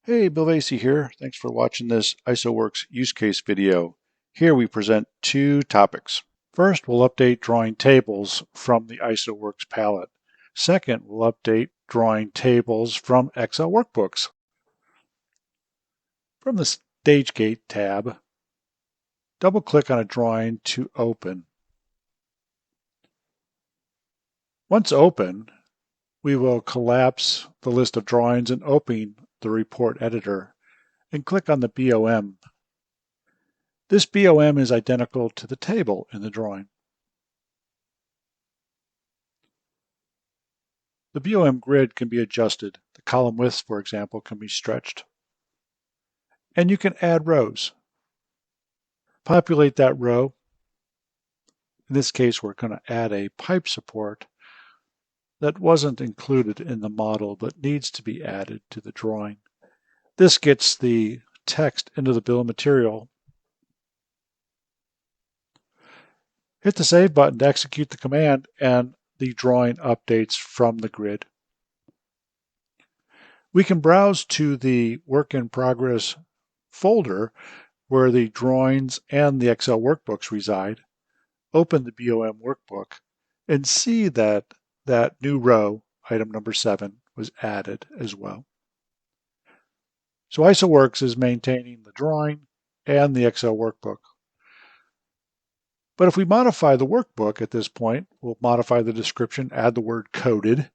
Hey, Bill Vasey here. Thanks for watching this ISOWorx use case video. Here we present two topics. First, we'll update drawing tables from the ISOWorx palette. Second, we'll update drawing tables from Excel workbooks. From the StageGate tab, double-click on a drawing to open. Once open, we will collapse the list of drawings and open the report editor and click on the BOM. This BOM is identical to the table in the drawing. The BOM grid can be adjusted. The column widths, for example, can be stretched. And you can add rows. Populate that row. In this case, we're going to add a pipe support that wasn't included in the model but needs to be added to the drawing. This gets the text into the bill of material. Hit the Save button to execute the command, and the drawing updates from the grid. We can browse to the Work in Progress folder where the drawings and the Excel workbooks reside, open the BOM workbook, and see that that new row, item number 7, was added as well. So ISOWorx is maintaining the drawing and the Excel workbook. But if we modify the workbook at this point, we'll modify the description, add the word coded,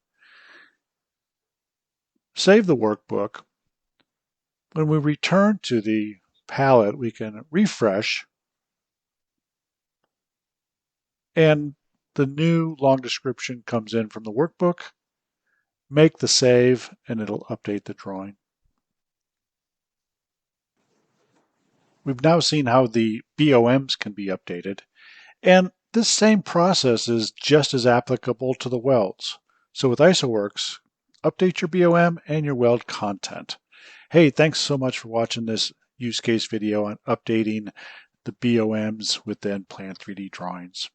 save the workbook. When we return to the palette, we can refresh, and the new long description comes in from the workbook. Make the save, and it'll update the drawing. We've now seen how the BOMs can be updated, and this same process is just as applicable to the welds. So with ISOWorx, update your BOM and your weld content. Hey, thanks so much for watching this use case video on updating the BOMs within Plant 3D drawings.